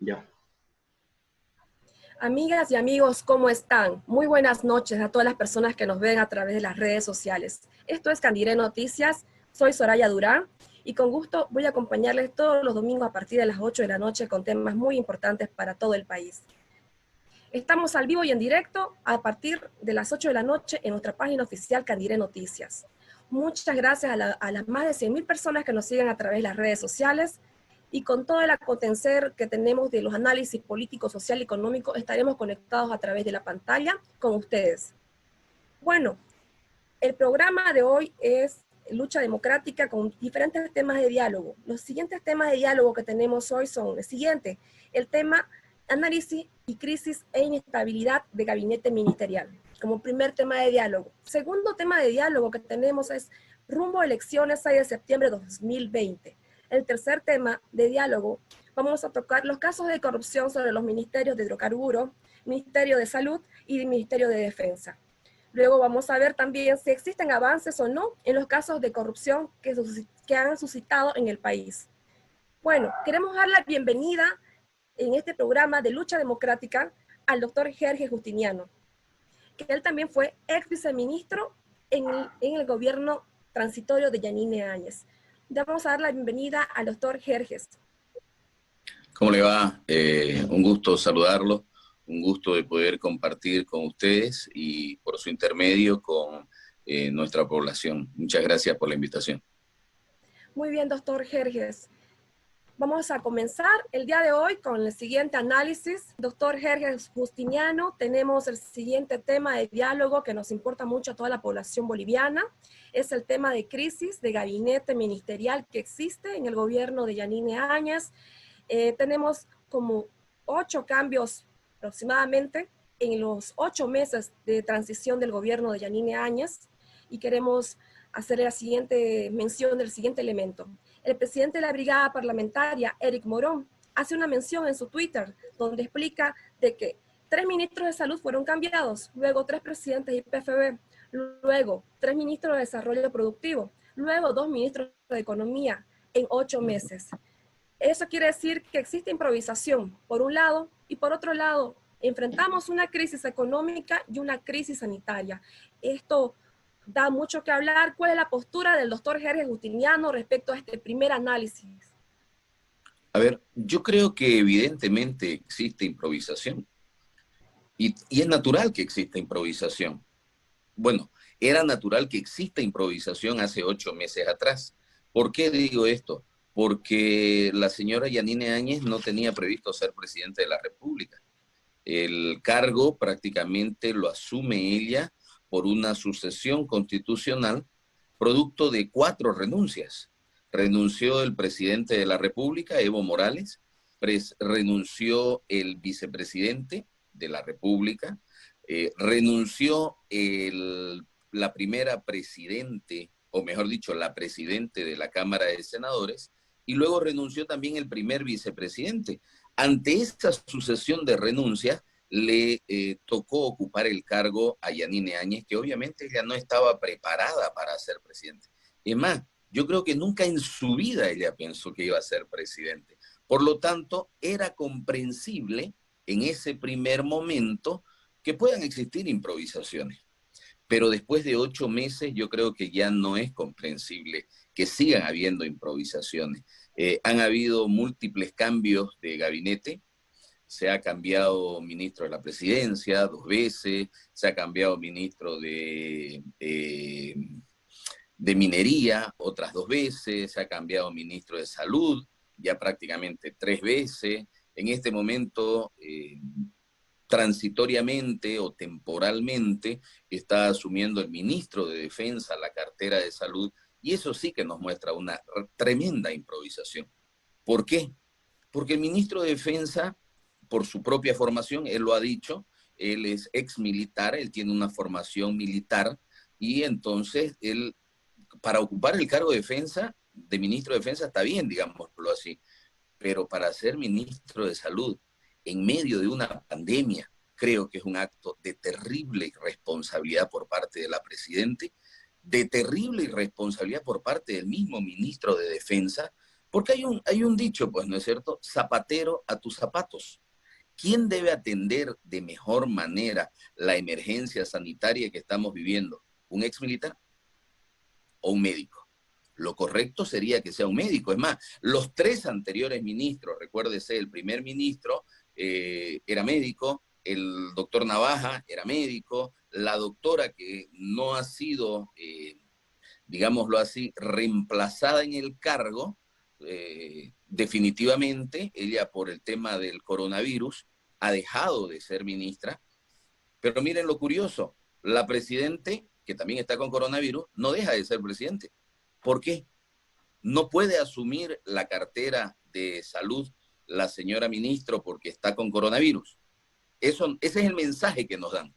Ya. Amigas y amigos, ¿cómo están? Muy buenas noches a todas las personas que nos ven a través de las redes sociales. Esto es Candiré Noticias, soy Soraya Durán y con gusto voy a acompañarles todos los domingos a partir de las 8 de la noche con temas muy importantes para todo el país. Estamos al vivo y en directo a partir de las 8 de la noche en nuestra página oficial Candiré Noticias. Muchas gracias a las más de 100.000 personas que nos siguen a través de las redes sociales. Y con todo el acontecer que tenemos de los análisis políticos, social y económico, estaremos conectados a través de la pantalla con ustedes. Bueno, el programa de hoy es lucha democrática con diferentes temas de diálogo. Los siguientes temas de diálogo que tenemos hoy son el siguiente: el tema análisis y crisis e inestabilidad de gabinete ministerial, como primer tema de diálogo. Segundo tema de diálogo que tenemos es rumbo a elecciones 6 de septiembre de 2020. El tercer tema de diálogo, vamos a tocar los casos de corrupción sobre los ministerios de hidrocarburos, Ministerio de Salud y el Ministerio de Defensa. Luego vamos a ver también si existen avances o no en los casos de corrupción que han suscitado en el país. Bueno, queremos dar la bienvenida en este programa de lucha democrática al doctor Jerjes Justiniano, que él también fue ex viceministro en el gobierno transitorio de Yanine Áñez. Vamos a dar la bienvenida al doctor Jerjes. ¿Cómo le va? Un gusto saludarlo, un gusto de poder compartir con ustedes y por su intermedio con nuestra población. Muchas gracias por la invitación. Muy bien, doctor Jerjes. Vamos a comenzar el día de hoy con el siguiente análisis. Doctor Jerjes Justiniano, tenemos el siguiente tema de diálogo que nos importa mucho a toda la población boliviana. Es el tema de crisis de gabinete ministerial que existe en el gobierno de Yanine Áñez. Tenemos como 8 cambios aproximadamente en los 8 meses de transición del gobierno de Yanine Áñez y queremos hacer la siguiente mención del siguiente elemento. El presidente de la brigada parlamentaria, Eric Morón, hace una mención en su Twitter donde explica de que 3 ministros de salud fueron cambiados, luego 3 presidentes de IPFB, luego 3 ministros de desarrollo productivo, luego 2 ministros de economía en 8 meses. Eso quiere decir que existe improvisación, por un lado, y por otro lado, enfrentamos una crisis económica y una crisis sanitaria. Esto da mucho que hablar. ¿Cuál es la postura del doctor Jerjes Justiniano respecto a este primer análisis? A ver, yo creo que evidentemente existe improvisación y es natural que exista improvisación. Bueno, era natural que exista improvisación hace 8 meses atrás. ¿Por qué digo esto? Porque la señora Yanine Áñez no tenía previsto ser presidente de la República. El cargo prácticamente lo asume ella por una sucesión constitucional producto de 4 renuncias. Renunció el presidente de la República, Evo Morales, renunció el vicepresidente de la República, renunció la primera presidente, o mejor dicho, la presidente de la Cámara de Senadores, y luego renunció también el primer vicepresidente. Ante esta sucesión de renuncias, le tocó ocupar el cargo a Yanine Áñez, que obviamente ella no estaba preparada para ser presidente. Es más, yo creo que nunca en su vida ella pensó que iba a ser presidente. Por lo tanto, era comprensible en ese primer momento que puedan existir improvisaciones. Pero después de 8 meses yo creo que ya no es comprensible que sigan habiendo improvisaciones. Han habido múltiples cambios de gabinete. Se ha cambiado ministro de la presidencia 2 veces, se ha cambiado ministro de minería otras 2 veces, se ha cambiado ministro de salud ya prácticamente 3 veces. En este momento, transitoriamente o temporalmente, está asumiendo el ministro de Defensa la cartera de salud, y eso sí que nos muestra una tremenda improvisación. ¿Por qué? Porque el ministro de Defensa, por su propia formación, él lo ha dicho, él es ex militar, él tiene una formación militar, y entonces él, para ocupar el cargo de defensa, de ministro de Defensa, está bien, digámoslo así, pero para ser ministro de Salud en medio de una pandemia, creo que es un acto de terrible irresponsabilidad por parte de la presidenta, de terrible irresponsabilidad por parte del mismo ministro de Defensa, Porque hay un dicho, pues, ¿no es cierto? Zapatero a tus zapatos. ¿Quién debe atender de mejor manera la emergencia sanitaria que estamos viviendo? ¿Un ex militar o un médico? Lo correcto sería que sea un médico. Es más, los tres anteriores ministros, recuérdese, el primer ministro era médico, el doctor Navaja era médico, la doctora que no ha sido, digámoslo así, reemplazada en el cargo, definitivamente, ella por el tema del coronavirus ha dejado de ser ministra. Pero miren lo curioso, la presidente, que también está con coronavirus, no deja de ser presidente. ¿Por qué? No puede asumir la cartera de salud la señora ministro porque está con coronavirus. Ese es el mensaje que nos dan.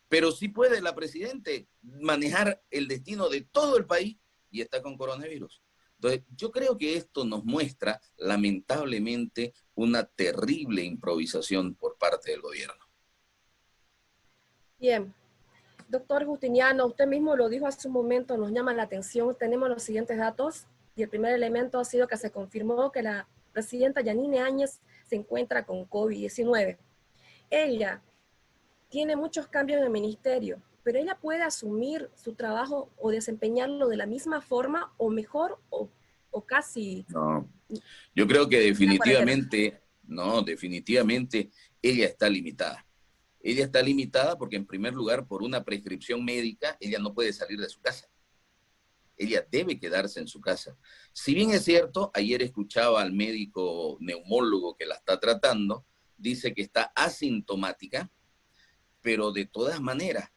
Pero sí puede la presidente manejar el destino de todo el país y está con coronavirus. Entonces, yo creo que esto nos muestra, lamentablemente, una terrible improvisación por parte del gobierno. Bien, doctor Justiniano, usted mismo lo dijo hace un momento, nos llama la atención, tenemos los siguientes datos y el primer elemento ha sido que se confirmó que la presidenta Yanine Áñez se encuentra con COVID-19. Ella tiene muchos cambios en el ministerio, pero ella puede asumir su trabajo o desempeñarlo de la misma forma o mejor o casi. No, yo creo que definitivamente, no, definitivamente ella está limitada. Ella está limitada porque en primer lugar, por una prescripción médica, ella no puede salir de su casa. Ella debe quedarse en su casa. Si bien es cierto, ayer escuchaba al médico neumólogo que la está tratando, dice que está asintomática, pero de todas maneras,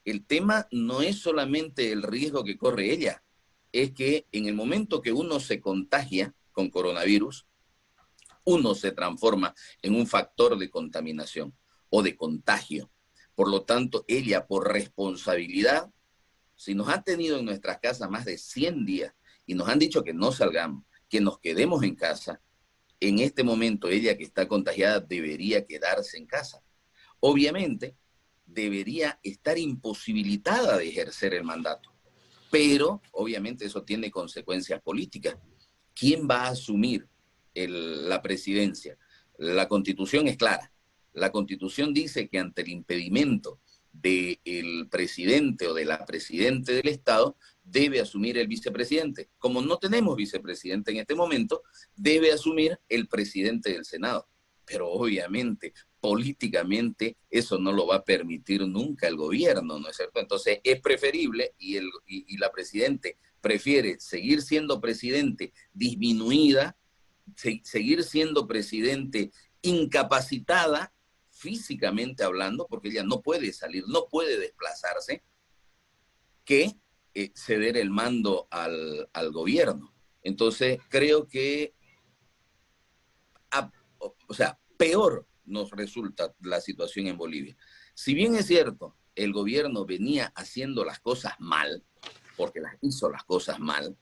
el tema no es solamente el riesgo que corre ella, es que en el momento que uno se contagia con coronavirus, uno se transforma en un factor de contaminación o de contagio. Por lo tanto, ella, por responsabilidad, si nos han tenido en nuestras casas más de 100 días y nos han dicho que no salgamos, que nos quedemos en casa, en este momento ella que está contagiada debería quedarse en casa. Obviamente, debería estar imposibilitada de ejercer el mandato, pero obviamente eso tiene consecuencias políticas. ¿Quién va a asumir la presidencia? La Constitución es clara. La Constitución dice que ante el impedimento del presidente o de la presidente del Estado, debe asumir el vicepresidente. Como no tenemos vicepresidente en este momento, debe asumir el presidente del Senado. Pero obviamente, políticamente, eso no lo va a permitir nunca el gobierno, ¿no es cierto? Entonces, es preferible, y la presidente prefiere seguir siendo presidente disminuida, seguir siendo presidente incapacitada, físicamente hablando, porque ella no puede salir, no puede desplazarse, que ceder el mando al gobierno. Entonces, creo que, o sea, peor nos resulta la situación en Bolivia. Si bien es cierto, el gobierno venía haciendo las cosas mal, porque las hizo las cosas mal,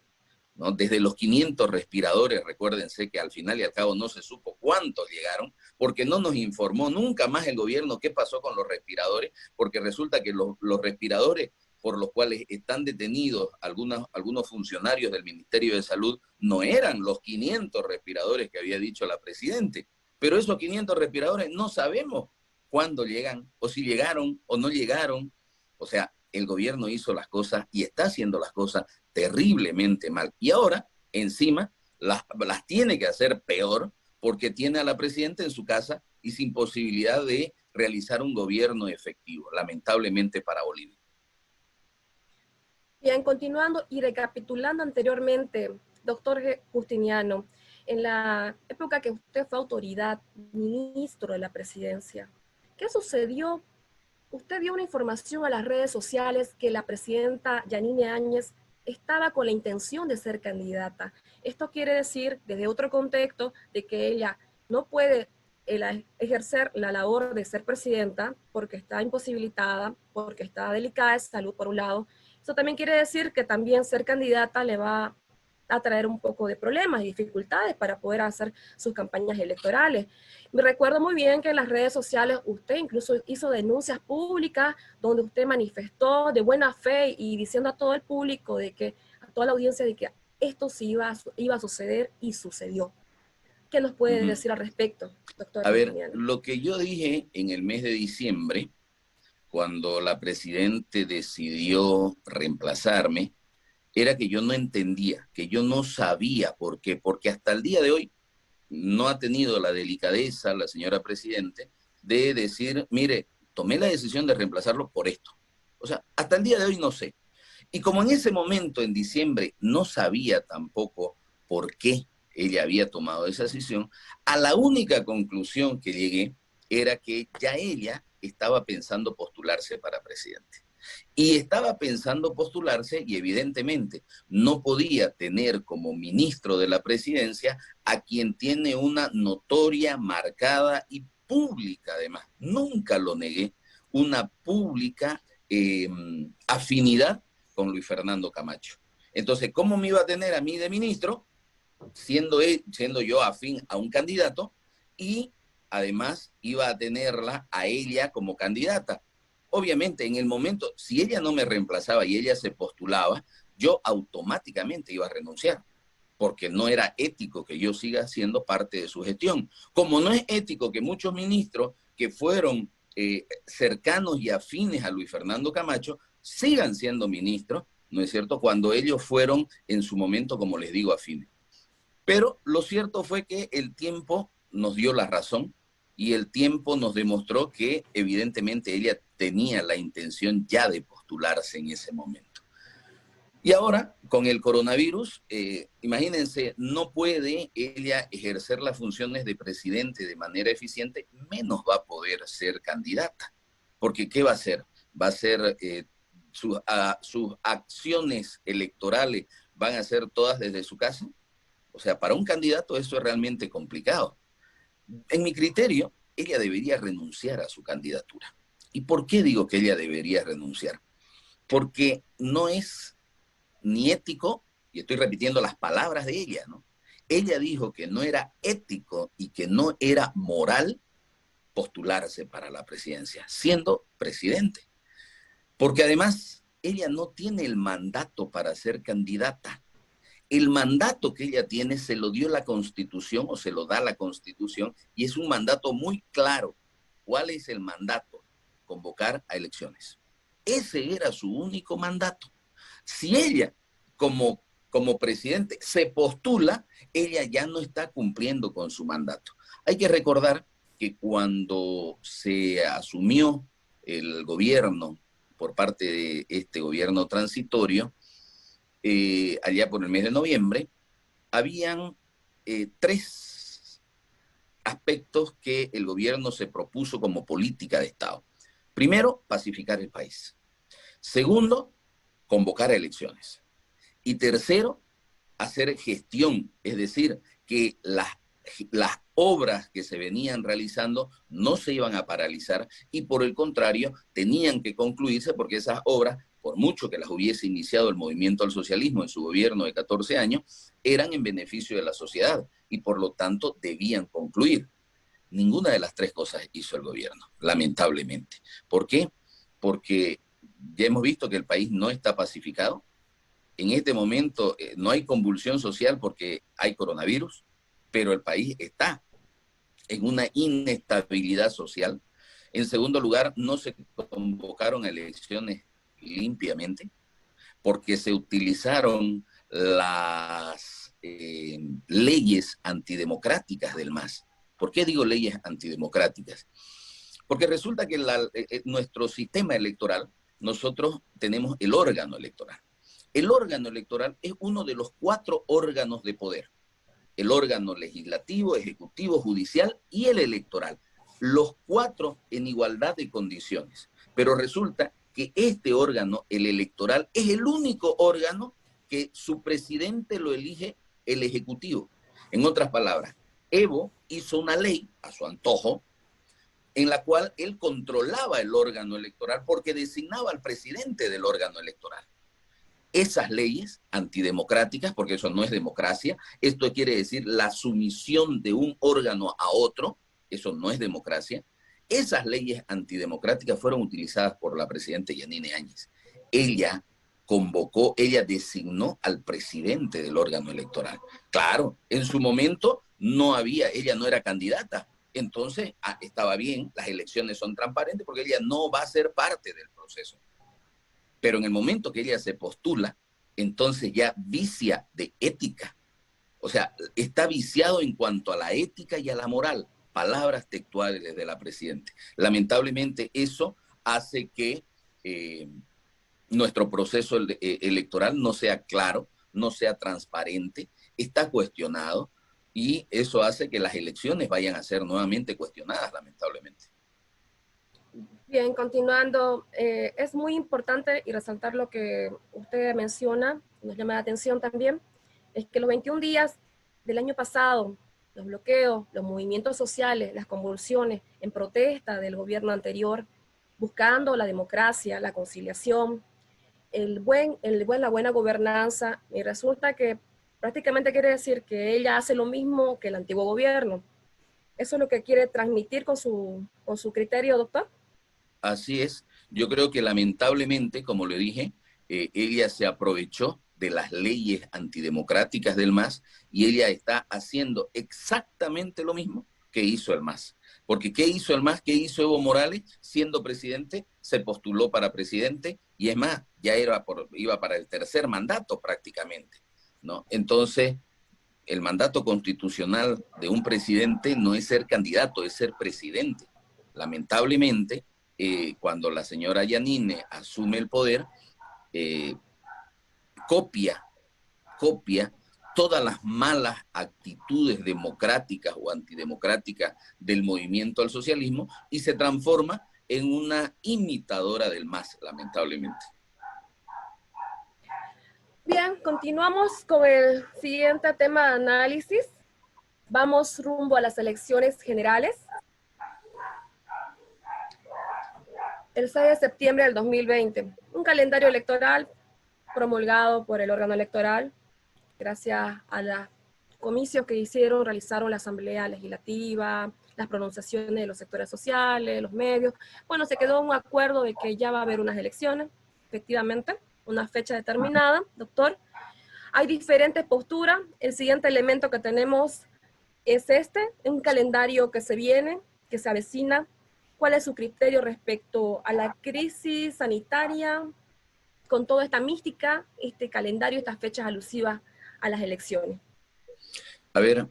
¿no? Desde los 500 respiradores, recuérdense que al final y al cabo no se supo cuántos llegaron, porque no nos informó nunca más el gobierno qué pasó con los respiradores, porque resulta que los respiradores por los cuales están detenidos algunos funcionarios del Ministerio de Salud no eran los 500 respiradores que había dicho la presidente, pero esos 500 respiradores no sabemos cuándo llegan, o si llegaron o no llegaron. O sea, el gobierno hizo las cosas y está haciendo las cosas terriblemente mal. Y ahora, encima, las tiene que hacer peor porque tiene a la presidenta en su casa y sin posibilidad de realizar un gobierno efectivo, lamentablemente para Bolivia. Bien, continuando y recapitulando anteriormente, doctor Justiniano, en la época que usted fue autoridad, ministro de la presidencia, ¿qué sucedió? Usted dio una información a las redes sociales que la presidenta Yanine Áñez estaba con la intención de ser candidata. Esto quiere decir, desde otro contexto, de que ella no puede ejercer la labor de ser presidenta porque está imposibilitada, porque está delicada de salud, por un lado. Eso también quiere decir que también ser candidata le va a traer un poco de problemas y dificultades para poder hacer sus campañas electorales. Me recuerdo muy bien que en las redes sociales usted incluso hizo denuncias públicas donde usted manifestó de buena fe y diciendo a todo el público, de que, a toda la audiencia, de que esto sí iba a suceder y sucedió. ¿Qué nos puede decir al respecto, doctor A ver, Justiniano? lo que yo dije en el mes de diciembre, cuando la presidente decidió reemplazarme, era que yo no entendía, que yo no sabía por qué, porque hasta el día de hoy no ha tenido la delicadeza la señora presidente de decir, mire, tomé la decisión de reemplazarlo por esto. O sea, hasta el día de hoy no sé. Y como en ese momento, en diciembre, no sabía tampoco por qué ella había tomado esa decisión, a la única conclusión que llegué era que ya ella estaba pensando postularse para presidente. Y estaba pensando postularse y evidentemente no podía tener como ministro de la presidencia a quien tiene una notoria, marcada y pública, además, nunca lo negué, una pública afinidad con Luis Fernando Camacho. Entonces, ¿cómo me iba a tener a mí de ministro, siendo yo afín a un candidato, y además iba a tenerla a ella como candidata? Obviamente, en el momento, si ella no me reemplazaba y ella se postulaba, yo automáticamente iba a renunciar, porque no era ético que yo siga siendo parte de su gestión. Como no es ético que muchos ministros que fueron cercanos y afines a Luis Fernando Camacho sigan siendo ministros, ¿no es cierto?, cuando ellos fueron en su momento, como les digo, afines. Pero lo cierto fue que el tiempo nos dio la razón y el tiempo nos demostró que evidentemente ella tenía la intención ya de postularse en ese momento. Y ahora, con el coronavirus, imagínense, no puede ella ejercer las funciones de presidente de manera eficiente, menos va a poder ser candidata. Porque ¿qué va a hacer? Va a ser, sus acciones electorales van a ser todas desde su casa. O sea, para un candidato eso es realmente complicado. En mi criterio, ella debería renunciar a su candidatura. ¿Y por qué digo que ella debería renunciar? Porque no es ni ético, y estoy repitiendo las palabras de ella, ¿no? Ella dijo que no era ético y que no era moral postularse para la presidencia, siendo presidente. Porque además, ella no tiene el mandato para ser candidata. El mandato que ella tiene se lo dio la Constitución o se lo da la Constitución y es un mandato muy claro. ¿Cuál es el mandato? Convocar a elecciones. Ese era su único mandato. Si ella, como presidente, se postula, ella ya no está cumpliendo con su mandato. Hay que recordar que cuando se asumió el gobierno por parte de este gobierno transitorio, allá por el mes de noviembre, habían tres aspectos que el gobierno se propuso como política de Estado. Primero, pacificar el país. Segundo, convocar a elecciones. Y tercero, hacer gestión, es decir, que las obras que se venían realizando no se iban a paralizar y por el contrario tenían que concluirse porque esas obras, por mucho que las hubiese iniciado el movimiento al socialismo en su gobierno de 14 años, eran en beneficio de la sociedad y por lo tanto debían concluir. Ninguna de las tres cosas hizo el gobierno, lamentablemente. ¿Por qué? Porque ya hemos visto que el país no está pacificado. En este momento no hay convulsión social porque hay coronavirus, pero el país está en una inestabilidad social. En segundo lugar, no se convocaron elecciones limpiamente porque se utilizaron las leyes antidemocráticas del MAS. ¿Por qué digo leyes antidemocráticas? Porque resulta que nuestro sistema electoral, nosotros tenemos el órgano electoral. El órgano electoral es uno de los 4 órganos de poder. El órgano legislativo, ejecutivo, judicial y el electoral. Los 4 en igualdad de condiciones. Pero resulta que este órgano, el electoral, es el único órgano que su presidente lo elige el ejecutivo. En otras palabras, Evo hizo una ley a su antojo en la cual él controlaba el órgano electoral porque designaba al presidente del órgano electoral. Esas leyes antidemocráticas, porque eso no es democracia, esto quiere decir la sumisión de un órgano a otro, eso no es democracia, esas leyes antidemocráticas fueron utilizadas por la presidenta Yanine Áñez. Ella convocó, ella designó al presidente del órgano electoral. Claro, en su momento no había, ella no era candidata, entonces estaba bien, las elecciones son transparentes porque ella no va a ser parte del proceso. Pero en el momento que ella se postula, entonces ya vicia de ética. O sea, está viciado en cuanto a la ética y a la moral. Palabras textuales de la presidenta. Lamentablemente eso hace que nuestro proceso electoral no sea claro, no sea transparente, está cuestionado y eso hace que las elecciones vayan a ser nuevamente cuestionadas, lamentablemente. Bien, continuando, es muy importante y resaltar lo que usted menciona, nos llama la atención también, es que los 21 días del año pasado, los bloqueos, los movimientos sociales, las convulsiones en protesta del gobierno anterior, buscando la democracia, la conciliación, la buena gobernanza, y resulta que prácticamente quiere decir que ella hace lo mismo que el antiguo gobierno. ¿Eso es lo que quiere transmitir con su criterio, doctor? Así es. Yo creo que lamentablemente, como le dije, ella se aprovechó de las leyes antidemocráticas del MAS y ella está haciendo exactamente lo mismo que hizo el MAS. Porque ¿qué hizo el MAS? ¿Qué hizo Evo Morales siendo presidente? Se postuló para presidente y es más, ya iba para el tercer mandato prácticamente, ¿no? Entonces, el mandato constitucional de un presidente no es ser candidato, es ser presidente. Lamentablemente, cuando la señora Yanine asume el poder, eh, copia, copia todas las malas actitudes democráticas o antidemocráticas del movimiento al socialismo y se transforma en una imitadora del MAS, lamentablemente. Bien, continuamos con el siguiente tema de análisis. Vamos rumbo a las elecciones generales. El 6 de septiembre del 2020, un calendario electoral promulgado por el órgano electoral, gracias a los comicios que realizaron la Asamblea Legislativa, las pronunciaciones de los sectores sociales, los medios. Bueno, se quedó un acuerdo de que ya va a haber unas elecciones, efectivamente, una fecha determinada, doctor. Hay diferentes posturas. El siguiente elemento que tenemos es un calendario que se viene, que se avecina. ¿Cuál es su criterio respecto a la crisis sanitaria, con toda esta mística, este calendario, estas fechas alusivas a las elecciones? A ver,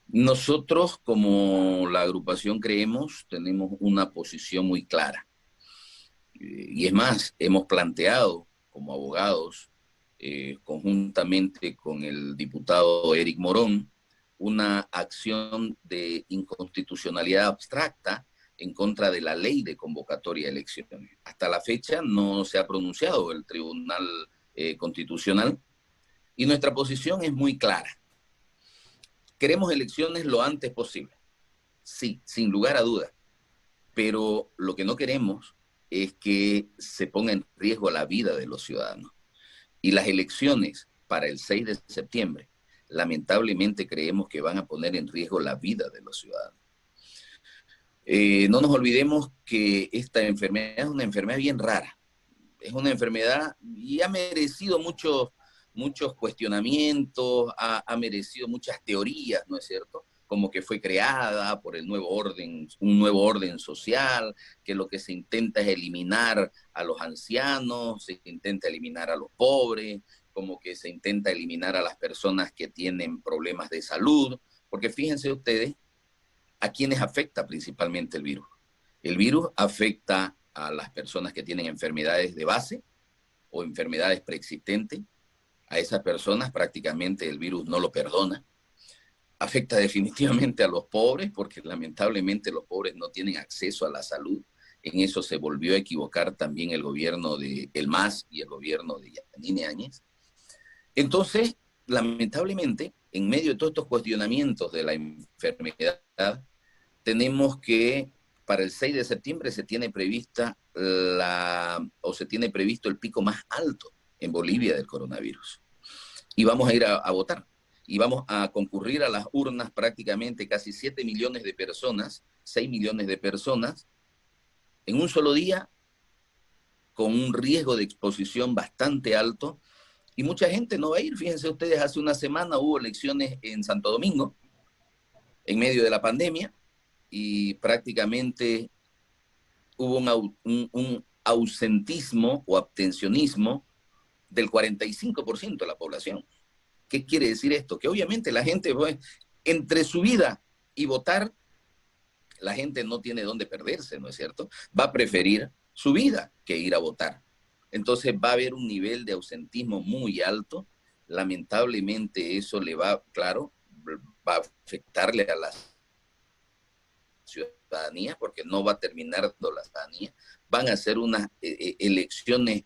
nosotros como la agrupación creemos, tenemos una posición muy clara. Y es más, hemos planteado como abogados, conjuntamente con el diputado Eric Morón, una acción de inconstitucionalidad abstracta en contra de la ley de convocatoria de elecciones. Hasta la fecha no se ha pronunciado el Tribunal Constitucional y nuestra posición es muy clara. Queremos elecciones lo antes posible, sí, sin lugar a dudas, pero lo que no queremos es que se ponga en riesgo la vida de los ciudadanos. Y las elecciones para el 6 de septiembre, lamentablemente creemos que van a poner en riesgo la vida de los ciudadanos. No nos olvidemos que esta enfermedad es una enfermedad bien rara. Es una enfermedad y ha merecido muchos cuestionamientos, ha merecido muchas teorías, ¿no es cierto? Como que fue creada por el nuevo orden, un nuevo orden social, que lo que se intenta es eliminar a los ancianos, se intenta eliminar a los pobres, como que se intenta eliminar a las personas que tienen problemas de salud, porque fíjense ustedes a quienes afecta principalmente el virus. El virus afecta a las personas que tienen enfermedades de base o enfermedades preexistentes. A esas personas prácticamente el virus no lo perdona. Afecta definitivamente a los pobres porque lamentablemente los pobres no tienen acceso a la salud. En eso se volvió a equivocar también el gobierno de el MAS y el gobierno de Yanine Áñez. Entonces, lamentablemente, en medio de todos estos cuestionamientos de la enfermedad, tenemos que para el 6 de septiembre se tiene se tiene previsto el pico más alto en Bolivia del coronavirus. Y vamos a ir a votar. Y vamos a concurrir a las urnas prácticamente casi 7 millones de personas, 6 millones de personas, en un solo día, con un riesgo de exposición bastante alto, y mucha gente no va a ir. Fíjense ustedes, hace una semana hubo elecciones en Santo Domingo, en medio de la pandemia, y prácticamente hubo un ausentismo o abstencionismo del 45% de la población. ¿Qué quiere decir esto? Que obviamente la gente, pues, entre su vida y votar, la gente no tiene dónde perderse, ¿no es cierto? Va a preferir su vida que ir a votar. Entonces va a haber un nivel de ausentismo muy alto. Lamentablemente eso le va, claro, va a afectarle a la ciudadanía, porque no va a terminar la ciudadanía. Van a ser unas elecciones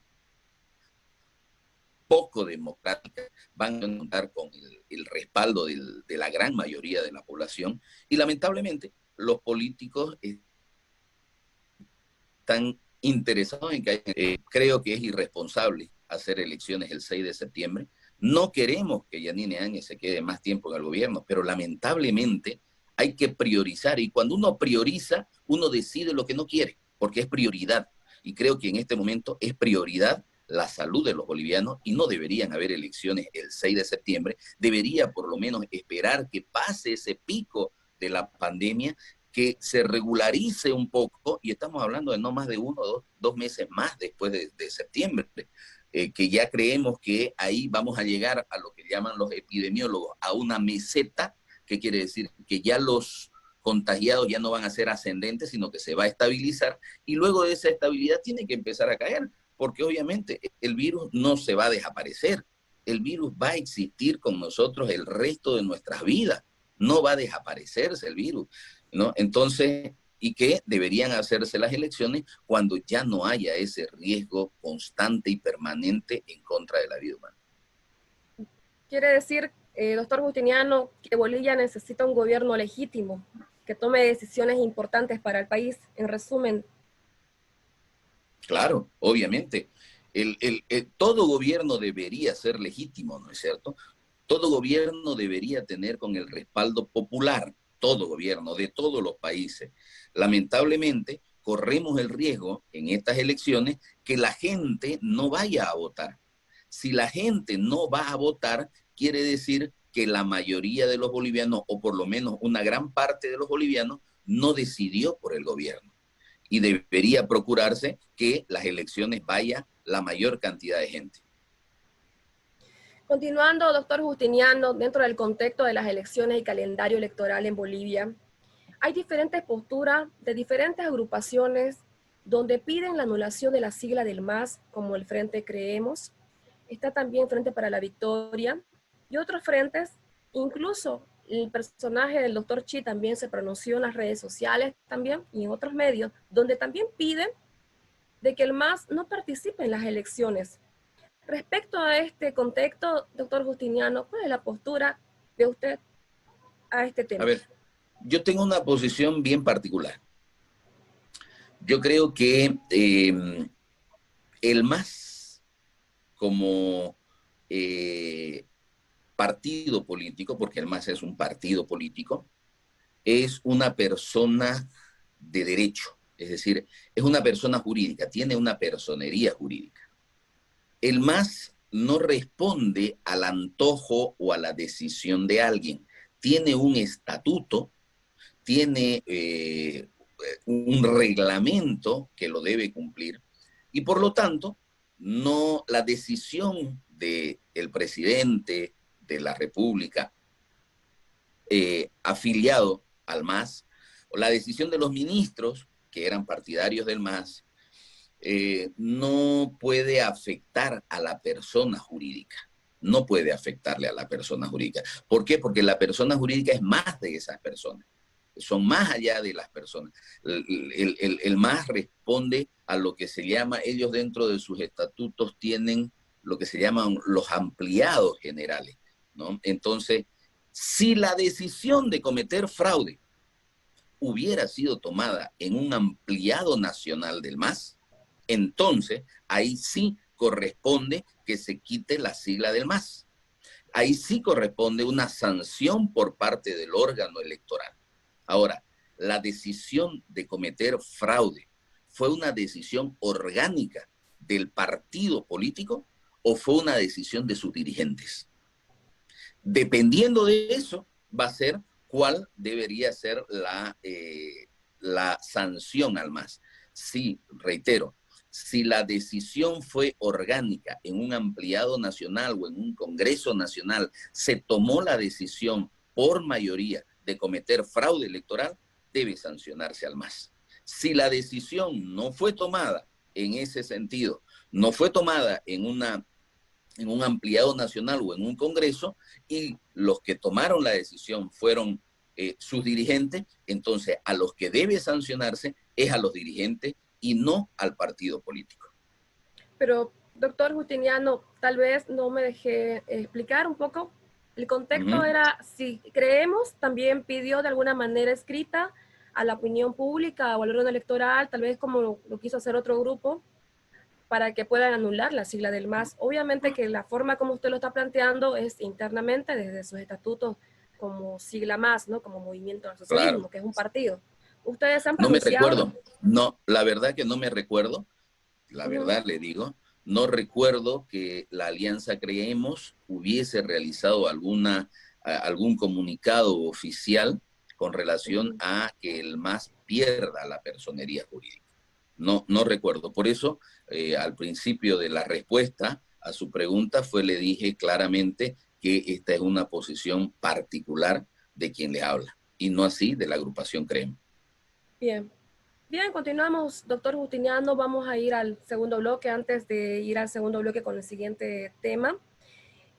poco democráticas, van a contar con el respaldo de la gran mayoría de la población, y lamentablemente los políticos están interesados en que creo que es irresponsable hacer elecciones el 6 de septiembre. No queremos que Yanine Áñez se quede más tiempo en el gobierno, pero lamentablemente hay que priorizar, y cuando uno prioriza, uno decide lo que no quiere, porque es prioridad, y creo que en este momento es prioridad la salud de los bolivianos, y no deberían haber elecciones el 6 de septiembre, debería por lo menos esperar que pase ese pico de la pandemia, que se regularice un poco, y estamos hablando de no más de 1 o 2 meses más después de septiembre, que ya creemos que ahí vamos a llegar a lo que llaman los epidemiólogos, a una meseta, que quiere decir que ya los contagiados ya no van a ser ascendentes, sino que se va a estabilizar, y luego de esa estabilidad tiene que empezar a caer, porque obviamente el virus no se va a desaparecer, el virus va a existir con nosotros el resto de nuestras vidas, no va a desaparecerse el virus, ¿no? Entonces, y que deberían hacerse las elecciones cuando ya no haya ese riesgo constante y permanente en contra de la vida humana. Quiere decir, doctor Justiniano, que Bolivia necesita un gobierno legítimo, que tome decisiones importantes para el país, en resumen. Claro, obviamente. Todo gobierno debería ser legítimo, ¿no es cierto? Todo gobierno debería tener con el respaldo popular, todo gobierno de todos los países. Lamentablemente, corremos el riesgo en estas elecciones que la gente no vaya a votar. Si la gente no va a votar, quiere decir que la mayoría de los bolivianos, o por lo menos una gran parte de los bolivianos, no decidió por el gobierno. Y debería procurarse que las elecciones vaya la mayor cantidad de gente. Continuando, doctor Justiniano, dentro del contexto de las elecciones y calendario electoral en Bolivia, hay diferentes posturas de diferentes agrupaciones donde piden la anulación de la sigla del MAS, como el Frente Creemos, está también Frente para la Victoria, y otros frentes, incluso el personaje del doctor Chi también se pronunció en las redes sociales también y en otros medios, donde también piden de que el MAS no participe en las elecciones. Respecto a este contexto, doctor Justiniano, ¿cuál es la postura de usted a este A tema? ver, yo tengo una posición bien particular. Yo creo que el MAS, como partido político, porque el MAS es un partido político, es una persona de derecho, es decir, es una persona jurídica, tiene una personería jurídica. El MAS no responde al antojo o a la decisión de alguien, tiene un estatuto, tiene un reglamento que lo debe cumplir, y por lo tanto, no la decisión del presidente de la República afiliado al MAS, o la decisión de los ministros que eran partidarios del MAS, no puede afectar a la persona jurídica. No puede afectarle a la persona jurídica. ¿Por qué? Porque la persona jurídica es más de esas personas. Son más allá de las personas. El MAS responde a lo que se llama, ellos dentro de sus estatutos tienen lo que se llaman los ampliados generales, ¿no? Entonces, si la decisión de cometer fraude hubiera sido tomada en un ampliado nacional del MAS, entonces ahí sí corresponde que se quite la sigla del MAS. Ahí sí corresponde una sanción por parte del órgano electoral. Ahora, la decisión de cometer fraude fue una decisión orgánica del partido político o fue una decisión de sus dirigentes. Dependiendo de eso, va a ser cuál debería ser la sanción al MAS. Sí, reitero, si la decisión fue orgánica en un ampliado nacional o en un Congreso Nacional, se tomó la decisión por mayoría de cometer fraude electoral, debe sancionarse al MAS. Si la decisión no fue tomada en ese sentido, no fue tomada en un ampliado nacional o en un congreso, y los que tomaron la decisión fueron sus dirigentes, entonces a los que debe sancionarse es a los dirigentes y no al partido político. Pero, doctor Justiniano, tal vez no me dejé explicar un poco. El contexto era, si creemos, también pidió de alguna manera escrita a la opinión pública o al órgano electoral, tal vez como lo quiso hacer otro grupo, para que puedan anular la sigla del MAS. Obviamente que la forma como usted lo está planteando es internamente desde sus estatutos como sigla MAS, ¿no? Como Movimiento al Socialismo, Claro. que es un partido. ¿Ustedes se han No me pronunciado? recuerdo, no, la verdad que no me recuerdo, la verdad le digo, no recuerdo que la Alianza Creemos hubiese realizado algún comunicado oficial con relación a que el MAS pierda la personería jurídica. No, no recuerdo. Por eso, al principio de la respuesta a su pregunta le dije claramente que esta es una posición particular de quien le habla, y no así de la agrupación CREM. Bien. Bien, continuamos, doctor Justiniano. Vamos a ir al segundo bloque. Antes de ir al segundo bloque con el siguiente tema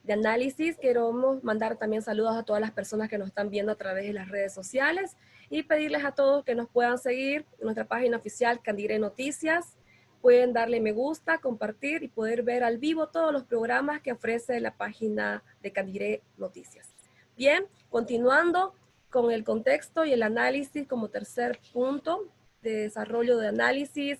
de análisis, quiero mandar también saludos a todas las personas que nos están viendo a través de las redes sociales y pedirles a todos que nos puedan seguir en nuestra página oficial Candiré Noticias. Pueden darle me gusta, compartir y poder ver al vivo todos los programas que ofrece la página de Candiré Noticias. Bien, continuando con el contexto y el análisis como tercer punto de desarrollo de análisis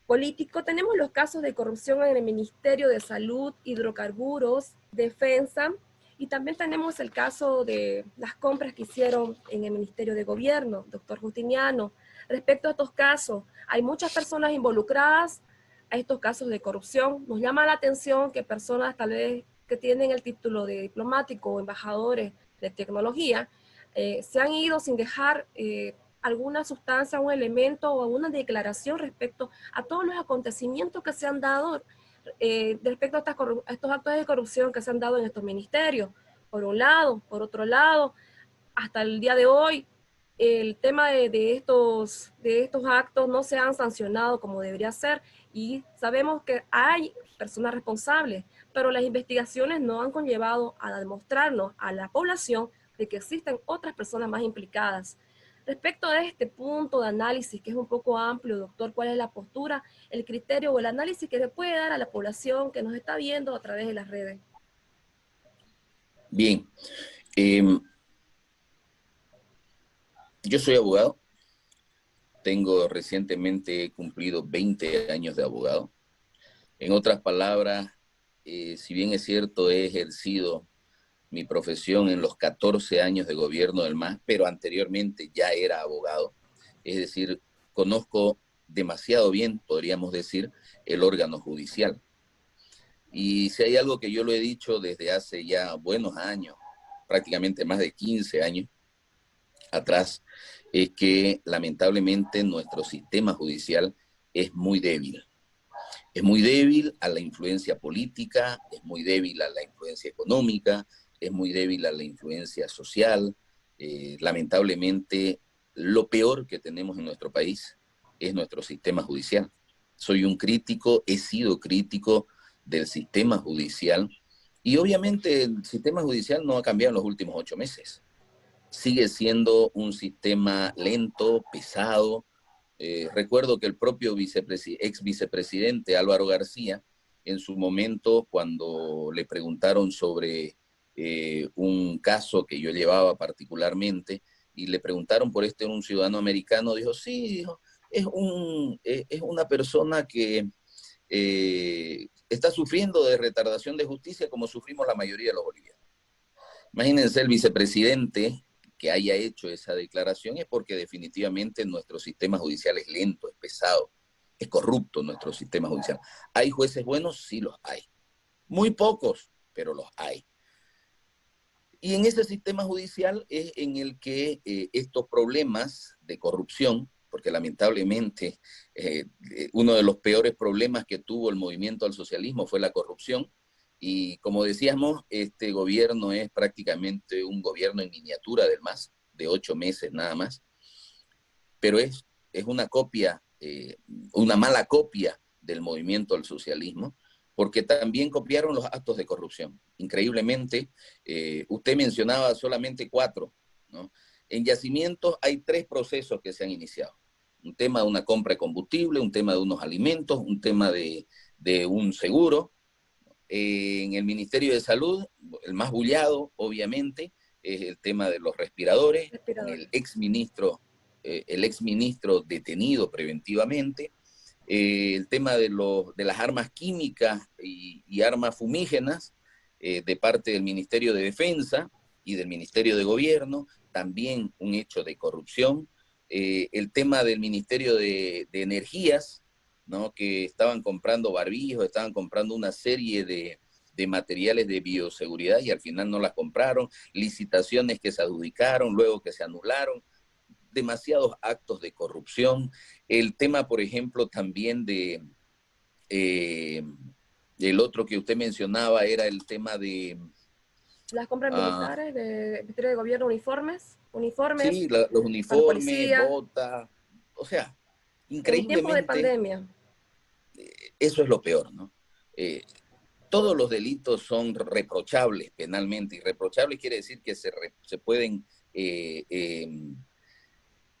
político, tenemos los casos de corrupción en el Ministerio de Salud, Hidrocarburos, Defensa, y también tenemos el caso de las compras que hicieron en el Ministerio de Gobierno, doctor Justiniano. Respecto a estos casos, hay muchas personas involucradas a estos casos de corrupción. Nos llama la atención que personas tal vez que tienen el título de diplomático o embajadores de tecnología se han ido sin dejar alguna sustancia, un elemento o alguna declaración respecto a todos los acontecimientos que se han dado respecto a estos actos de corrupción que se han dado en estos ministerios. Por un lado, por otro lado, hasta el día de hoy, el tema de estos actos no se han sancionado como debería ser y sabemos que hay personas responsables, pero las investigaciones no han conllevado a demostrarnos a la población de que existen otras personas más implicadas. Respecto a este punto de análisis, que es un poco amplio, doctor, ¿cuál es la postura, el criterio o el análisis que le puede dar a la población que nos está viendo a través de las redes? Bien, yo soy abogado, recientemente he cumplido 20 años de abogado. En otras palabras, si bien es cierto, he ejercido mi profesión en los 14 años de gobierno del MAS, pero anteriormente ya era abogado. Es decir, conozco demasiado bien, podríamos decir, el órgano judicial. Y si hay algo que yo lo he dicho desde hace ya buenos años, prácticamente más de 15 años atrás, es que lamentablemente nuestro sistema judicial es muy débil. Es muy débil a la influencia política, es muy débil a la influencia económica, es muy débil a la influencia social. Lamentablemente, lo peor que tenemos en nuestro país es nuestro sistema judicial. Soy un crítico, he sido crítico del sistema judicial y obviamente el sistema judicial no ha cambiado en los últimos 8 meses. Sigue siendo un sistema lento, pesado. Recuerdo que el propio ex vicepresidente Álvaro García, en su momento, cuando le preguntaron sobre un caso que yo llevaba particularmente, y le preguntaron por un ciudadano americano, dijo, sí, dijo, es una persona que está sufriendo de retardación de justicia como sufrimos la mayoría de los bolivianos. Imagínense el vicepresidente que haya hecho esa declaración, es porque definitivamente nuestro sistema judicial es lento, es pesado. Es corrupto nuestro sistema judicial. ¿Hay jueces buenos? Sí los hay. Muy pocos, pero los hay. Y en ese sistema judicial es en el que estos problemas de corrupción, porque lamentablemente uno de los peores problemas que tuvo el movimiento al socialismo fue la corrupción, y como decíamos, este gobierno es prácticamente un gobierno en miniatura del MAS, de 8 meses nada más, pero es una copia, una mala copia del movimiento al socialismo, porque también copiaron los actos de corrupción. Increíblemente, usted mencionaba solamente 4, ¿no? En yacimientos hay 3 procesos que se han iniciado. Un tema de una compra de combustible, un tema de unos alimentos, un tema de un seguro. En el Ministerio de Salud, el más bullado, obviamente, es el tema de los respiradores, con el exministro detenido preventivamente. El tema de las armas químicas y armas fumígenas de parte del Ministerio de Defensa y del Ministerio de Gobierno, también un hecho de corrupción. El tema del Ministerio de Energías, ¿no? Que estaban comprando barbijos, estaban comprando una serie de materiales de bioseguridad y al final no las compraron, licitaciones que se adjudicaron, luego que se anularon, demasiados actos de corrupción. El tema, por ejemplo, también el otro que usted mencionaba era el tema de... Las compras militares del Ministerio de Gobierno, uniformes, Sí, los para uniformes, policía, botas, o sea, en tiempo de increíblemente, pandemia. eso es lo peor, ¿no? Todos los delitos son reprochables penalmente, y reprochables quiere decir que se pueden,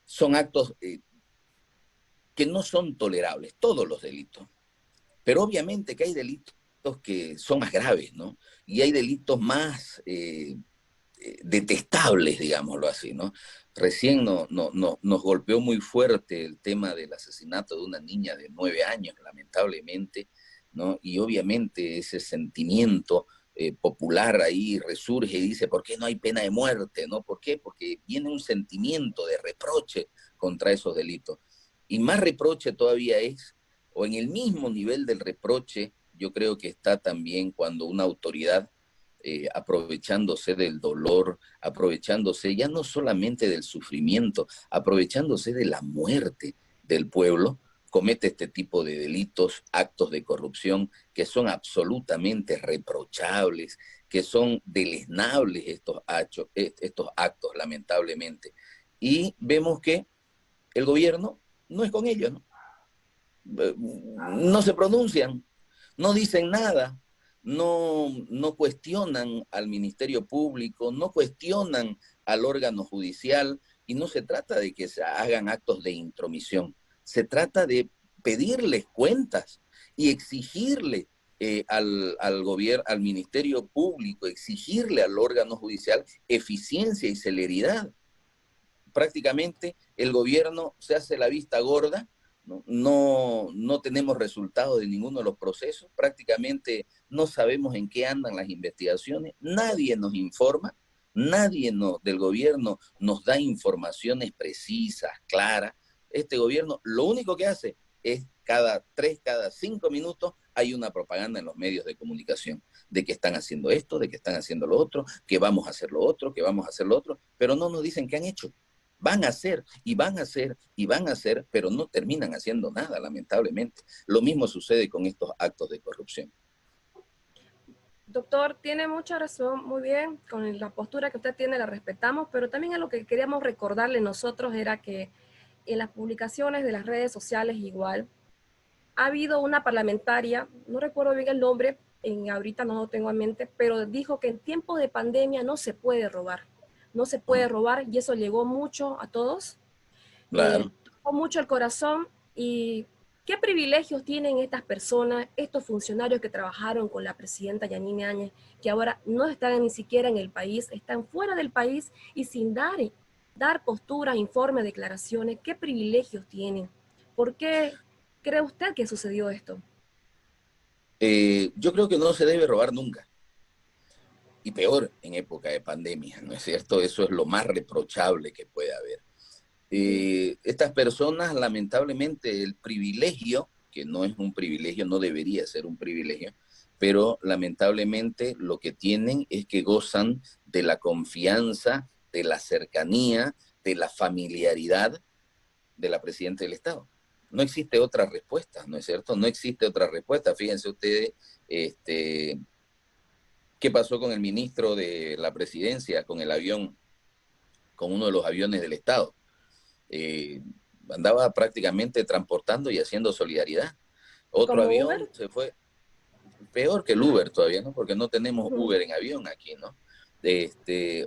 son actos que no son tolerables, todos los delitos. Pero obviamente que hay delitos que son más graves, ¿no? Y hay delitos más detestables, digámoslo así, ¿no? Recién nos golpeó muy fuerte el tema del asesinato de una niña de 9 años, lamentablemente, ¿no? Y obviamente ese sentimiento popular ahí resurge y dice, ¿por qué no hay pena de muerte? ¿No? ¿Por qué? Porque viene un sentimiento de reproche contra esos delitos. Y más reproche todavía es, o en el mismo nivel del reproche, yo creo que está también cuando una autoridad aprovechándose del dolor, aprovechándose ya no solamente del sufrimiento, aprovechándose de la muerte del pueblo, comete este tipo de delitos, actos de corrupción que son absolutamente reprochables, que son deleznables estos actos, lamentablemente. Y vemos que el gobierno no es con ellos, ¿no? No se pronuncian, no dicen nada, no cuestionan al Ministerio Público, no cuestionan al órgano judicial, y no se trata de que se hagan actos de intromisión, se trata de pedirles cuentas y exigirle al gobierno, al Ministerio Público, exigirle al órgano judicial eficiencia y celeridad. Prácticamente el gobierno se hace la vista gorda, no tenemos resultados de ninguno de los procesos, prácticamente no sabemos en qué andan las investigaciones, nadie nos informa, nadie del gobierno nos da informaciones precisas, claras. Este gobierno lo único que hace es cada 3, cada 5 minutos hay una propaganda en los medios de comunicación de que están haciendo esto, de que están haciendo lo otro, que vamos a hacer lo otro, que vamos a hacer lo otro, pero no nos dicen qué han hecho. Van a hacer y van a hacer y van a hacer, pero no terminan haciendo nada, lamentablemente. Lo mismo sucede con estos actos de corrupción. Doctor, tiene mucha razón, muy bien, con la postura que usted tiene la respetamos, pero también a lo que queríamos recordarle nosotros era que en las publicaciones de las redes sociales igual, ha habido una parlamentaria, no recuerdo bien el nombre, ahorita no lo tengo en mente, pero dijo que en tiempo de pandemia no se puede robar, no se puede robar, y eso llegó mucho a todos, Claro. tocó mucho el corazón. Y qué privilegios tienen estas personas, estos funcionarios que trabajaron con la presidenta Yanine Áñez, que ahora no están ni siquiera en el país, están fuera del país y sin dar posturas, informes, declaraciones. ¿Qué privilegios tienen? ¿Por qué cree usted que sucedió esto? Yo creo que no se debe robar nunca. Y peor en época de pandemia, ¿no es cierto? Eso es lo más reprochable que puede haber. Estas personas, lamentablemente, el privilegio, que no es un privilegio, no debería ser un privilegio, pero lamentablemente lo que tienen es que gozan de la confianza, de la cercanía, de la familiaridad de la Presidenta del Estado. No existe otra respuesta, ¿no es cierto? No existe otra respuesta. Fíjense ustedes, qué pasó con el ministro de la Presidencia, con el avión, con uno de los aviones del Estado. Andaba prácticamente transportando y haciendo solidaridad. Otro ¿Como avión Uber? se fue, peor que el Uber todavía, ¿no? Porque no tenemos Uber en avión aquí, ¿no?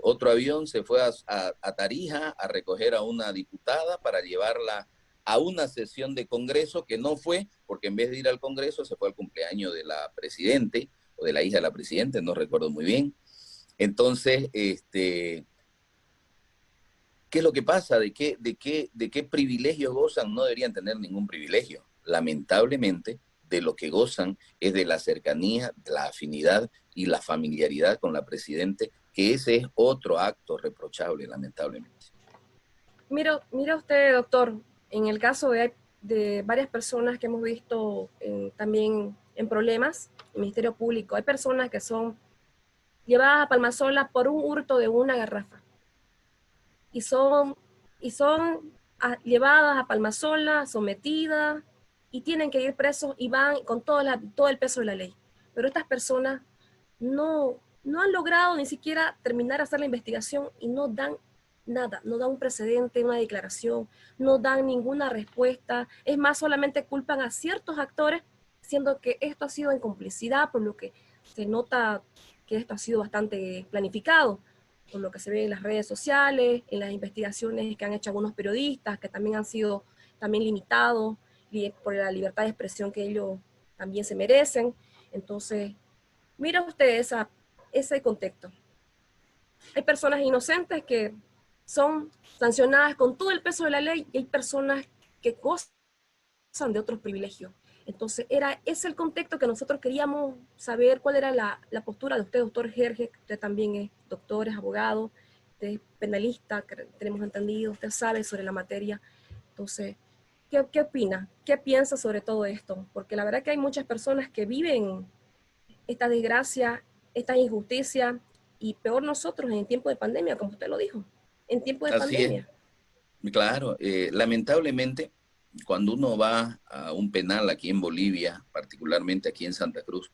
Otro avión se fue a Tarija a recoger a una diputada para llevarla a una sesión de Congreso que no fue, porque en vez de ir al Congreso se fue al cumpleaños de la Presidente o de la hija de la Presidente, no recuerdo muy bien. Entonces, ¿qué es lo que pasa? ¿De qué privilegios gozan? No deberían tener ningún privilegio. Lamentablemente, de lo que gozan es de la cercanía, de la afinidad y la familiaridad con la Presidente, que ese es otro acto reprochable, lamentablemente. Mira usted, doctor, en el caso de varias personas que hemos visto también en problemas, en el Ministerio Público, hay personas que son llevadas a Palmasola por un hurto de una garrafa y son llevadas a Palmasola, sometidas y tienen que ir presos y van con todo el peso de la ley. Pero estas personas no han logrado ni siquiera terminar de hacer la investigación y no dan nada, no dan un precedente, una declaración, no dan ninguna respuesta. Es más, solamente culpan a ciertos actores, siendo que esto ha sido en complicidad, por lo que se nota que esto ha sido bastante planificado, por lo que se ve en las redes sociales, en las investigaciones que han hecho algunos periodistas, que también han sido también limitados por la libertad de expresión que ellos también se merecen. Entonces, mira usted ese contexto. Hay personas inocentes que son sancionadas con todo el peso de la ley y hay personas que gozan de otros privilegios. Entonces, ese el contexto que nosotros queríamos saber cuál era la postura de usted, doctor Jerge, que usted también es doctor, es abogado, usted es penalista, que tenemos entendido, usted sabe sobre la materia. Entonces, ¿qué opina? ¿Qué piensa sobre todo esto? Porque la verdad que hay muchas personas que viven esta desgracia, esta injusticia, y peor nosotros en tiempo de pandemia, como usted lo dijo, en tiempo de Así es, pandemia. claro. Lamentablemente, cuando uno va a un penal aquí en Bolivia, particularmente aquí en Santa Cruz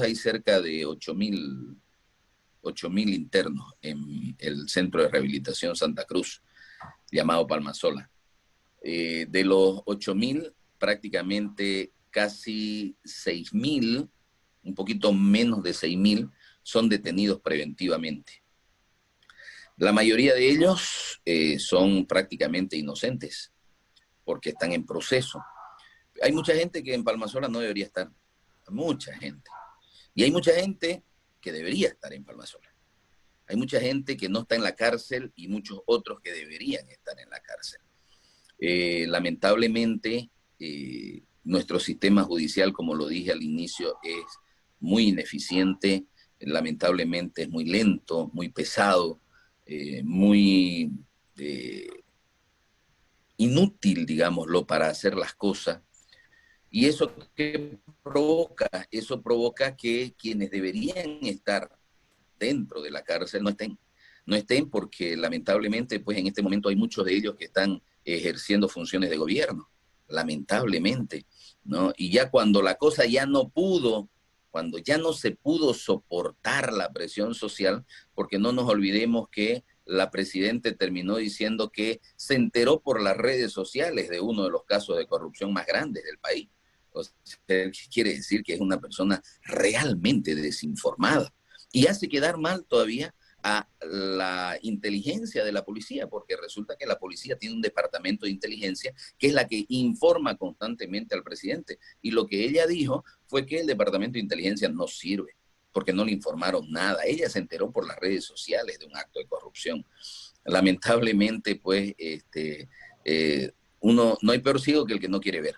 hay cerca de 8.000 internos en el Centro de Rehabilitación Santa Cruz, llamado Palmasola. De los 8.000, prácticamente casi 6.000, un poquito menos de 6.000, son detenidos preventivamente. La mayoría de ellos son prácticamente inocentes porque están en proceso. Hay mucha gente que en Palmasola no debería estar, mucha gente. Y hay mucha gente que debería estar en Palmasola. Hay mucha gente que no está en la cárcel y muchos otros que deberían estar en la cárcel. Lamentablemente, nuestro sistema judicial, como lo dije al inicio, es muy ineficiente, lamentablemente es muy lento, muy pesado, muy inútil, digámoslo, para hacer las cosas. ¿Y eso qué provoca? Eso provoca que quienes deberían estar dentro de la cárcel no estén porque lamentablemente pues en este momento hay muchos de ellos que están ejerciendo funciones de gobierno, lamentablemente, ¿no? Y ya cuando la cosa ya no pudo, cuando ya no se pudo soportar la presión social, porque no nos olvidemos que la presidenta terminó diciendo que se enteró por las redes sociales de uno de los casos de corrupción más grandes del país. O sea, quiere decir que es una persona realmente desinformada y hace quedar mal todavía a la inteligencia de la policía, porque resulta que la policía tiene un departamento de inteligencia que es la que informa constantemente al presidente. Y lo que ella dijo fue que el departamento de inteligencia no sirve, porque no le informaron nada. Ella se enteró por las redes sociales de un acto de corrupción. Lamentablemente, pues, no hay peor ciego que el que no quiere ver.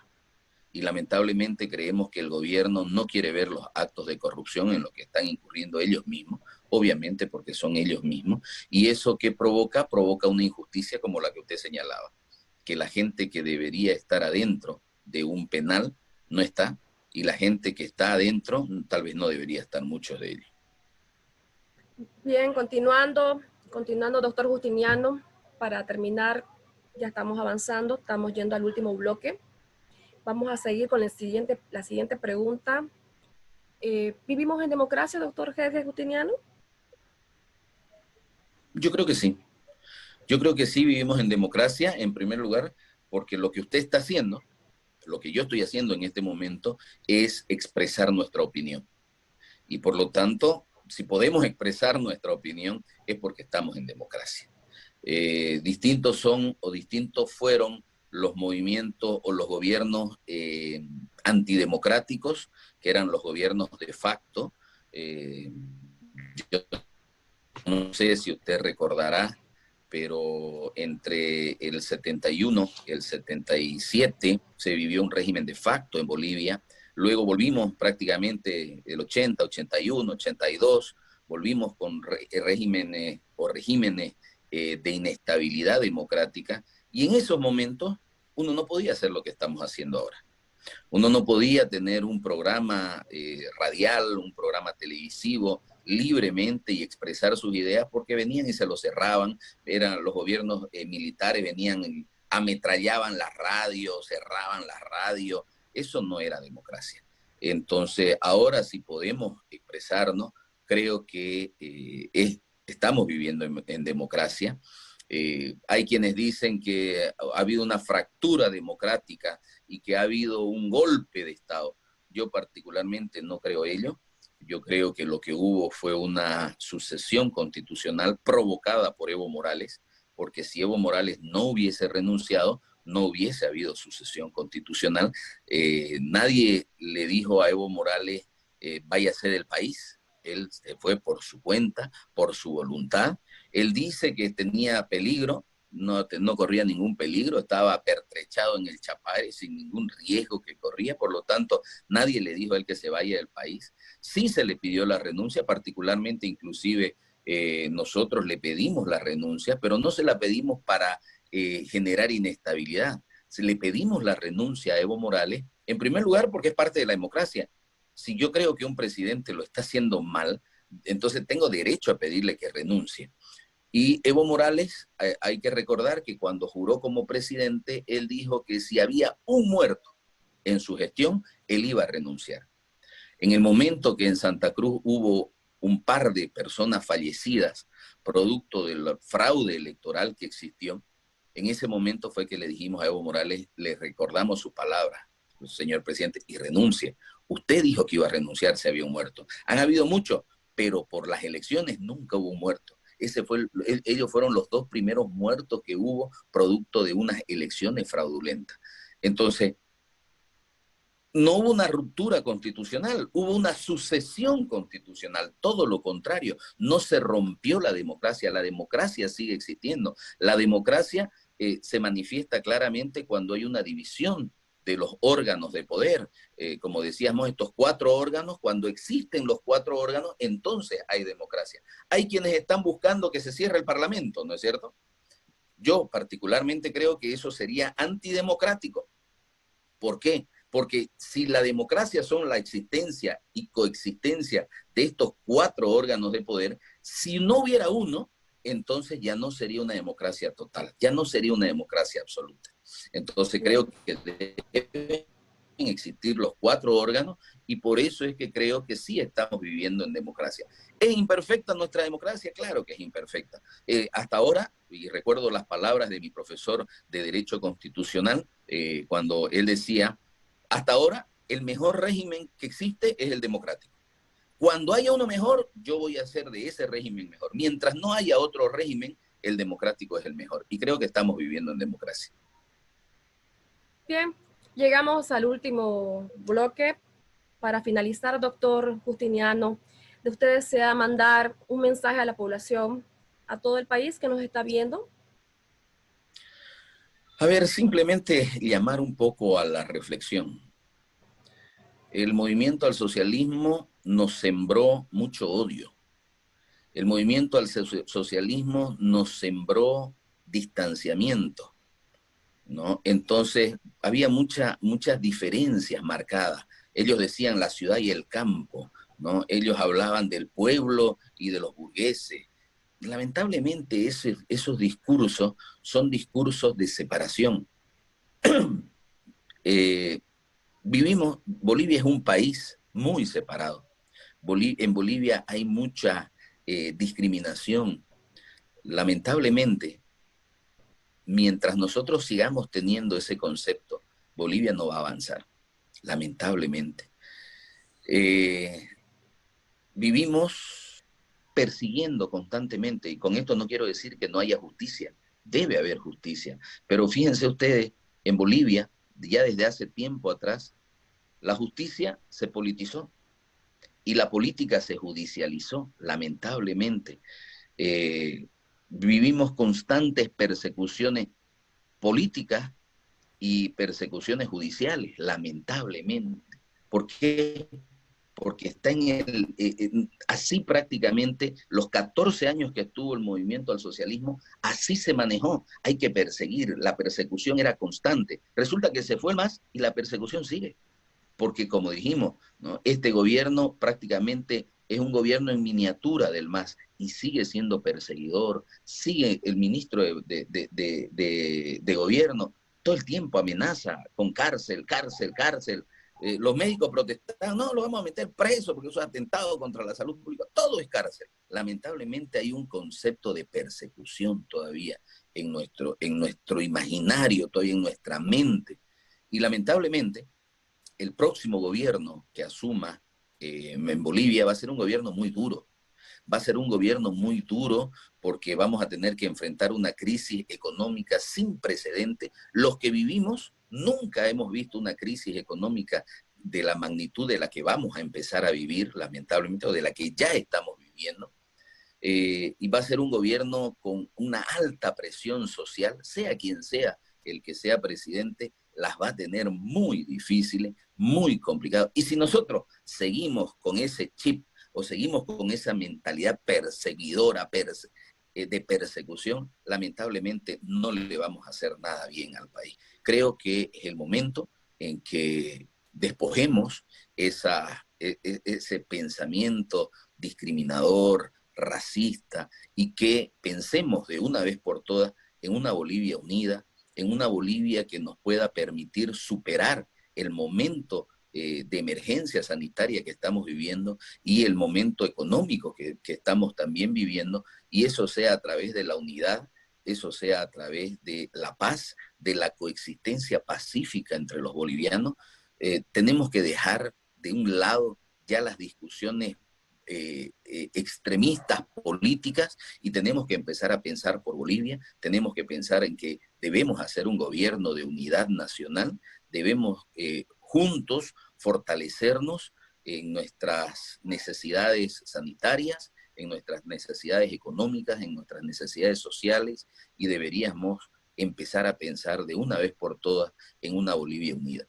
y lamentablemente creemos que el gobierno no quiere ver los actos de corrupción en los que están incurriendo ellos mismos, obviamente porque son ellos mismos, y eso que provoca una injusticia como la que usted señalaba, que la gente que debería estar adentro de un penal no está, y la gente que está adentro tal vez no debería estar, muchos de ellos. Bien, continuando, doctor Justiniano, para terminar, ya estamos avanzando, estamos yendo al último bloque. Vamos a seguir con la siguiente pregunta. ¿Vivimos en democracia, doctor Jorge Justiniano? Yo creo que sí. Yo creo que sí vivimos en democracia, en primer lugar, porque lo que usted está haciendo, lo que yo estoy haciendo en este momento, es expresar nuestra opinión. Y por lo tanto, si podemos expresar nuestra opinión, es porque estamos en democracia. Distintos son o distintos fueron los movimientos o los gobiernos antidemocráticos, que eran los gobiernos de facto. Yo no sé si usted recordará, pero entre el 71 y el 77 se vivió un régimen de facto en Bolivia. Luego volvimos prácticamente el 80, 81, 82, volvimos con regímenes de inestabilidad democrática, y en esos momentos uno no podía hacer lo que estamos haciendo ahora. Uno no podía tener un programa radial, un programa televisivo libremente y expresar sus ideas, porque venían y se lo cerraban. Eran los gobiernos militares, venían y ametrallaban las radios, cerraban las radios. Eso no era democracia. Entonces, ahora sí podemos expresarnos. Creo que estamos viviendo en democracia. Hay quienes dicen que ha habido una fractura democrática y que ha habido un golpe de Estado. Yo particularmente no creo ello. Yo creo que lo que hubo fue una sucesión constitucional provocada por Evo Morales, porque si Evo Morales no hubiese renunciado, no hubiese habido sucesión constitucional. Nadie le dijo a Evo Morales, váyase del país. Él se fue por su cuenta, por su voluntad. Él dice que tenía peligro, no corría ningún peligro, estaba pertrechado en el Chapare sin ningún riesgo que corría, por lo tanto nadie le dijo a él que se vaya del país. Sí se le pidió la renuncia, particularmente inclusive nosotros le pedimos la renuncia, pero no se la pedimos para generar inestabilidad. Se le pedimos la renuncia a Evo Morales, en primer lugar porque es parte de la democracia. Si yo creo que un presidente lo está haciendo mal, entonces tengo derecho a pedirle que renuncie. Y Evo Morales, hay que recordar que cuando juró como presidente, él dijo que si había un muerto en su gestión, él iba a renunciar. En el momento que en Santa Cruz hubo un par de personas fallecidas, producto del fraude electoral que existió, en ese momento fue que le dijimos a Evo Morales, le recordamos su palabra, señor presidente, y renuncie. Usted dijo que iba a renunciar si había un muerto. Han habido muchos, pero por las elecciones nunca hubo un muerto. Ellos fueron los dos primeros muertos que hubo producto de unas elecciones fraudulentas. Entonces, no hubo una ruptura constitucional, hubo una sucesión constitucional, todo lo contrario, no se rompió la democracia sigue existiendo. La democracia se manifiesta claramente cuando hay una división de los órganos de poder. Como decíamos, estos 4 órganos, cuando existen los 4 órganos, entonces hay democracia. Hay quienes están buscando que se cierre el Parlamento, ¿no es cierto? Yo particularmente creo que eso sería antidemocrático. ¿Por qué? Porque si la democracia son la existencia y coexistencia de estos 4 órganos de poder, si no hubiera uno, entonces ya no sería una democracia total, ya no sería una democracia absoluta. Entonces creo que deben existir los 4 órganos, y por eso es que creo que sí estamos viviendo en democracia. ¿Es imperfecta nuestra democracia? Claro que es imperfecta. Hasta ahora, y recuerdo las palabras de mi profesor de Derecho Constitucional, cuando él decía, hasta ahora el mejor régimen que existe es el democrático. Cuando haya uno mejor, yo voy a hacer de ese régimen mejor. Mientras no haya otro régimen, el democrático es el mejor. Y creo que estamos viviendo en democracia. Bien, llegamos al último bloque. Para finalizar, doctor Justiniano, ¿de usted desea mandar un mensaje a la población, a todo el país que nos está viendo? A ver, simplemente llamar un poco a la reflexión. El movimiento al socialismo nos sembró mucho odio. El movimiento al socialismo nos sembró distanciamiento, ¿no? Entonces, había muchas diferencias marcadas. Ellos decían la ciudad y el campo, ¿no? Ellos hablaban del pueblo y de los burgueses. Lamentablemente, esos discursos son discursos de separación. Bolivia es un país muy separado. En Bolivia hay mucha discriminación. Lamentablemente, mientras nosotros sigamos teniendo ese concepto, Bolivia no va a avanzar, lamentablemente. Vivimos persiguiendo constantemente, y con esto no quiero decir que no haya justicia, debe haber justicia, pero fíjense ustedes, en Bolivia, ya desde hace tiempo atrás, la justicia se politizó y la política se judicializó, lamentablemente. Vivimos constantes persecuciones políticas y persecuciones judiciales, lamentablemente. ¿Por qué? Porque está así prácticamente los 14 años que estuvo el movimiento al socialismo, así se manejó. Hay que perseguir, la persecución era constante. Resulta que se fue el MAS y la persecución sigue. Porque como dijimos, ¿no? Este gobierno prácticamente es un gobierno en miniatura del MAS y sigue siendo perseguidor, sigue el ministro de gobierno, todo el tiempo amenaza con cárcel, cárcel, cárcel. Los médicos protestan, no, lo vamos a meter preso porque eso es atentado contra la salud pública, todo es cárcel. Lamentablemente hay un concepto de persecución todavía en nuestro imaginario, todavía en nuestra mente. Y lamentablemente el próximo gobierno que asuma en Bolivia va a ser un gobierno muy duro. Va a ser un gobierno muy duro porque vamos a tener que enfrentar una crisis económica sin precedente. Los que vivimos nunca hemos visto una crisis económica de la magnitud de la que vamos a empezar a vivir, lamentablemente, o de la que ya estamos viviendo. Y va a ser un gobierno con una alta presión social, sea quien sea el que sea presidente, las va a tener muy difíciles, muy complicadas. Y si nosotros seguimos con ese chip o seguimos con esa mentalidad perseguidora, de persecución, lamentablemente no le vamos a hacer nada bien al país. Creo que es el momento en que despojemos ese pensamiento discriminador, racista, y que pensemos de una vez por todas en una Bolivia unida, en una Bolivia que nos pueda permitir superar el momento de emergencia sanitaria que estamos viviendo y el momento económico que estamos también viviendo, y eso sea a través de la unidad, eso sea a través de la paz, de la coexistencia pacífica entre los bolivianos. Tenemos que dejar de un lado ya las discusiones extremistas políticas y tenemos que empezar a pensar por Bolivia, tenemos que pensar en que debemos hacer un gobierno de unidad nacional, debemos juntos fortalecernos en nuestras necesidades sanitarias, en nuestras necesidades económicas, en nuestras necesidades sociales, y deberíamos empezar a pensar de una vez por todas en una Bolivia unida.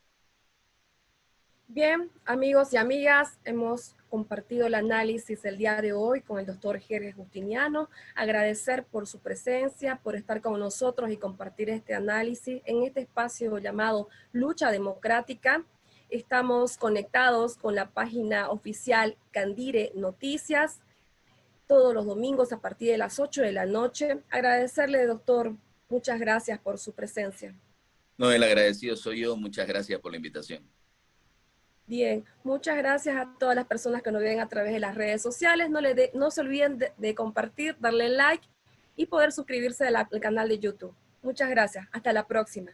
Bien, amigos y amigas, hemos compartido el análisis el día de hoy con el doctor Jerjes Justiniano. Agradecer por su presencia, por estar con nosotros y compartir este análisis en este espacio llamado Lucha Democrática. Estamos conectados con la página oficial Candire Noticias todos los domingos a partir de las 8 de la noche. Agradecerle, doctor, muchas gracias por su presencia. No, el agradecido soy yo. Muchas gracias por la invitación. Bien, muchas gracias a todas las personas que nos ven a través de las redes sociales. No se olviden de compartir, darle like y poder suscribirse al canal de YouTube. Muchas gracias. Hasta la próxima.